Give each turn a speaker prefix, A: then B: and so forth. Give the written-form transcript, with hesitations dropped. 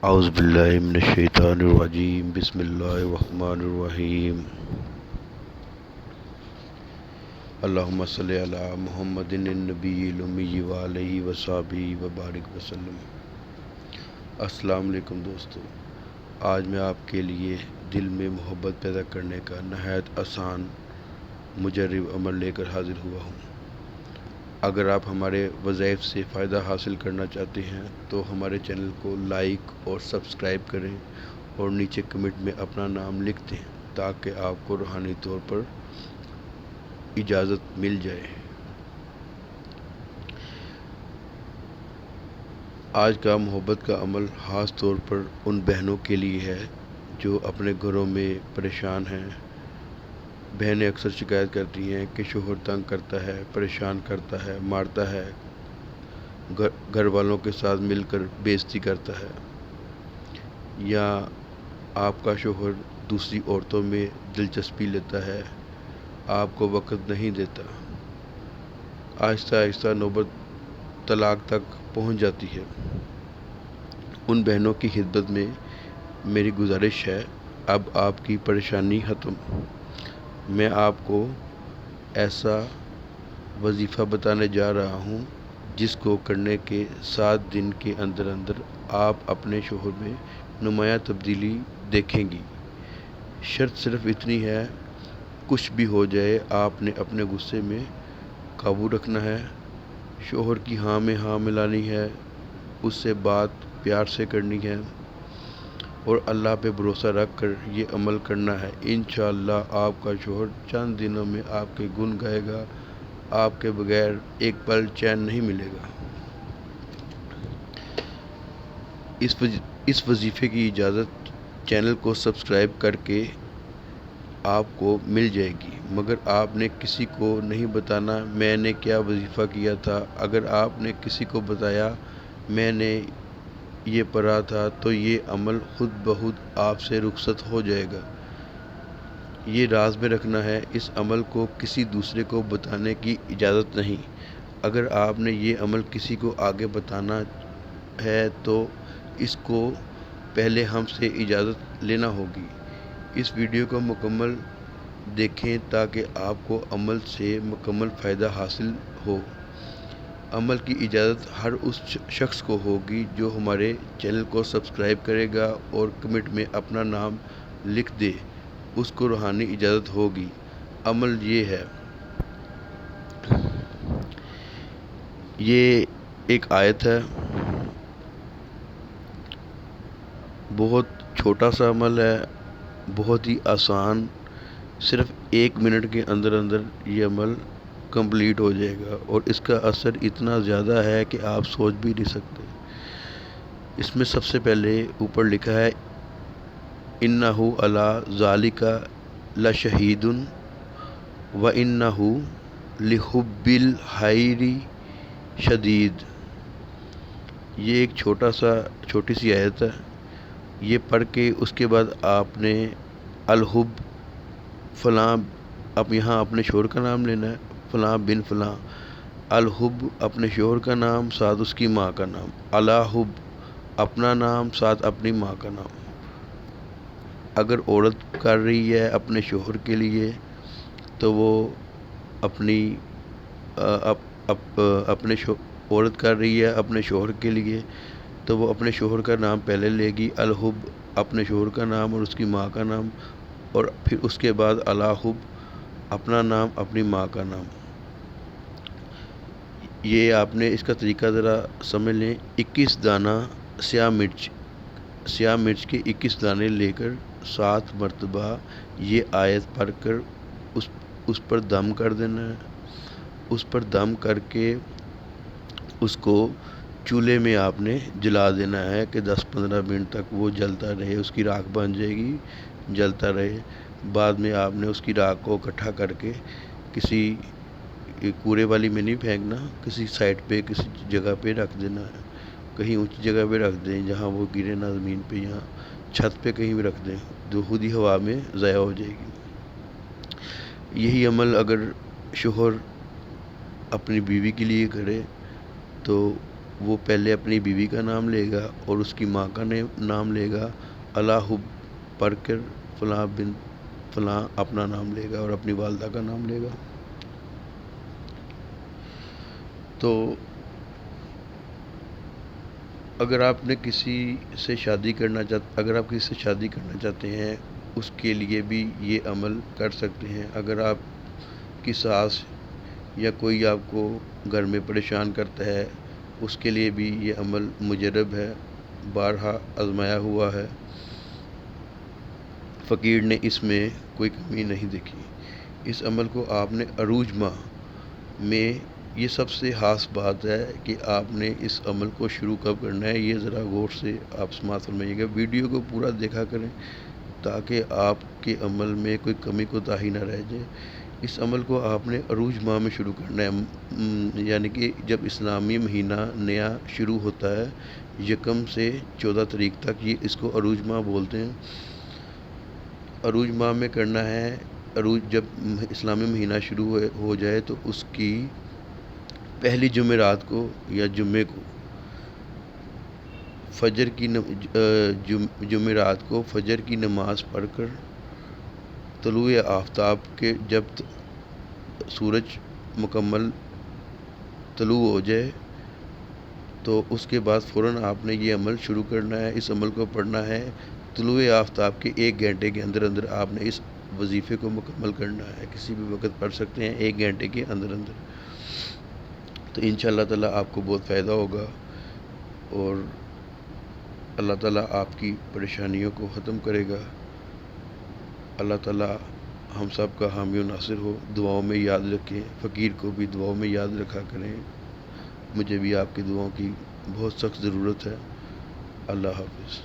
A: اعوذ باللہ من الشیطان الرجیم بسم اللہ الرحمن الرحیم اللہم صلی علی محمد النبی الامی وعلیہ وصحبہ وبارک وسلم۔ السلام علیکم دوستو، آج میں آپ کے لیے دل میں محبت پیدا کرنے کا نہایت آسان مجرب عمل لے کر حاضر ہوا ہوں۔ اگر آپ ہمارے وظائف سے فائدہ حاصل کرنا چاہتے ہیں تو ہمارے چینل کو لائک اور سبسکرائب کریں اور نیچے کمنٹ میں اپنا نام لکھ دیں تاکہ آپ کو روحانی طور پر اجازت مل جائے۔ آج کا محبت کا عمل خاص طور پر ان بہنوں کے لیے ہے جو اپنے گھروں میں پریشان ہیں۔ بہنیں اکثر شکایت کرتی ہیں کہ شوہر تنگ کرتا ہے، پریشان کرتا ہے، مارتا ہے، گھر والوں کے ساتھ مل کر بے عزتی کرتا ہے، یا آپ کا شوہر دوسری عورتوں میں دلچسپی لیتا ہے، آپ کو وقت نہیں دیتا۔ آہستہ آہستہ نوبت طلاق تک پہنچ جاتی ہے۔ ان بہنوں کی خدمت میں میری گزارش ہے، اب آپ کی پریشانی ختم۔ میں آپ کو ایسا وظیفہ بتانے جا رہا ہوں جس کو کرنے کے 7 دن کے اندر اندر آپ اپنے شوہر میں نمایاں تبدیلی دیکھیں گی۔ شرط صرف اتنی ہے، کچھ بھی ہو جائے آپ نے اپنے غصے میں قابو رکھنا ہے، شوہر کی ہاں میں ہاں ملانی ہے، اس سے بات پیار سے کرنی ہے اور اللہ پہ بھروسہ رکھ کر یہ عمل کرنا ہے۔ انشاءاللہ آپ کا شوہر چند دنوں میں آپ کے گن گائے گا، آپ کے بغیر ایک پل چین نہیں ملے گا۔ اس وظیفے کی اجازت چینل کو سبسکرائب کر کے آپ کو مل جائے گی، مگر آپ نے کسی کو نہیں بتانا میں نے کیا وظیفہ کیا تھا۔ اگر آپ نے کسی کو بتایا میں نے یہ پڑھا تھا تو یہ عمل خود بخود آپ سے رخصت ہو جائے گا۔ یہ راز میں رکھنا ہے، اس عمل کو کسی دوسرے کو بتانے کی اجازت نہیں۔ اگر آپ نے یہ عمل کسی کو آگے بتانا ہے تو اس کو پہلے ہم سے اجازت لینا ہوگی۔ اس ویڈیو کو مکمل دیکھیں تاکہ آپ کو عمل سے مکمل فائدہ حاصل ہو۔ عمل کی اجازت ہر اس شخص کو ہوگی جو ہمارے چینل کو سبسکرائب کرے گا اور کمنٹ میں اپنا نام لکھ دے، اس کو روحانی اجازت ہوگی۔ عمل یہ ہے، یہ ایک آیت ہے، بہت چھوٹا سا عمل ہے، بہت ہی آسان، صرف 1 منٹ کے اندر اندر یہ عمل کمپلیٹ ہو جائے گا اور اس کا اثر اتنا زیادہ ہے کہ آپ سوچ بھی نہیں سکتے۔ اس میں سب سے پہلے اوپر لکھا ہے اِنَّهُ عَلَىٰ ذَلِكَ لَشَهِيدٌ وَإِنَّهُ لِحُبِّ الْخَيْرِ شَدِيدٌ۔ یہ ایک چھوٹی سی آیت ہے، یہ پڑھ کے اس کے بعد آپ نے الحب فلاں، اب یہاں اپنے شوہر کا نام لینا ہے، فلاں بن فلاں، الحب اپنے شوہر کا نام ساتھ اس کی ماں کا نام، الحب اپنا نام ساتھ اپنی ماں کا نام۔ اگر عورت کر رہی ہے اپنے شوہر کے لیے تو وہ عورت کر رہی ہے اپنے شوہر کے لیے تو وہ اپنے شوہر کا نام پہلے لے گی، الحب اپنے شوہر کا نام اور اس کی ماں کا نام، اور پھر اس کے بعد الحب اپنا نام اپنی ماں کا نام۔ یہ آپ نے اس کا طریقہ ذرا سمجھ لیں۔ 21 دانہ سیاہ مرچ کے 21 دانے لے کر 7 مرتبہ یہ آیت پڑھ کر اس پر دم کر دینا ہے۔ اس پر دم کر کے اس کو چولہے میں آپ نے جلا دینا ہے کہ 10-15 منٹ تک وہ جلتا رہے، اس کی راکھ بن جائے گی، جلتا رہے۔ بعد میں آپ نے اس کی راکھ کو اکٹھا کر کے کسی کوڑے والی میں نہیں پھینکنا، کسی سائڈ پہ کسی جگہ پہ رکھ دینا ہے، کہیں اونچی جگہ پہ رکھ دیں جہاں وہ گرے نہ زمین پہ، یا چھت پہ کہیں بھی رکھ دیں، جو خود ہی ہوا میں ضائع ہو جائے گی۔ یہی عمل اگر شوہر اپنی بیوی کے لیے کرے تو وہ پہلے اپنی بیوی کا نام لے گا اور اس کی ماں کا نام لے گا، اللہ پڑھ کر فلاں بن فلاں اپنا نام لے گا اور اپنی والدہ کا نام لے گا۔ تو اگر آپ کسی سے شادی کرنا چاہتے ہیں، اس کے لیے بھی یہ عمل کر سکتے ہیں۔ اگر آپ کی ساس یا کوئی آپ کو گھر میں پریشان کرتا ہے، اس کے لیے بھی یہ عمل مجرب ہے، بارہا آزمایا ہوا ہے، فقیر نے اس میں کوئی کمی نہیں دیکھی۔ اس عمل کو آپ نے عروج ماہ میں، یہ سب سے خاص بات ہے کہ آپ نے اس عمل کو شروع کب کرنا ہے، یہ ذرا غور سے آپ سماعت فرمائیے گا، ویڈیو کو پورا دیکھا کریں تاکہ آپ کے عمل میں کوئی کمی کوتاہی نہ رہ جائے۔ اس عمل کو آپ نے عروج ماہ میں شروع کرنا ہے، یعنی کہ جب اسلامی مہینہ نیا شروع ہوتا ہے، 1 سے 14 تاریخ تک، یہ اس کو عروج ماہ بولتے ہیں۔ عروج ماہ میں کرنا ہے۔ جب اسلامی مہینہ شروع ہو جائے تو اس کی پہلی جمعرات کو یا جمعے کو جمعرات کو فجر کی نماز پڑھ کر طلوع آفتاب کے جب سورج مکمل طلوع ہو جائے تو اس کے بعد فوراً آپ نے یہ عمل شروع کرنا ہے۔ اس عمل کو پڑھنا ہے طلوع آفتاب کے 1 گھنٹے کے اندر اندر، آپ نے اس وظیفے کو مکمل کرنا ہے۔ کسی بھی وقت پڑھ سکتے ہیں، 1 گھنٹے کے اندر اندر، تو انشاءاللہ تعالیٰ آپ کو بہت فائدہ ہوگا اور اللہ تعالیٰ آپ کی پریشانیوں کو ختم کرے گا۔ اللہ تعالیٰ ہم سب کا حامی و ناصر ہو۔ دعاؤں میں یاد رکھیں، فقیر کو بھی دعاؤں میں یاد رکھا کریں۔ مجھے بھی آپ کی دعاؤں کی بہت سخت ضرورت ہے۔ اللہ حافظ۔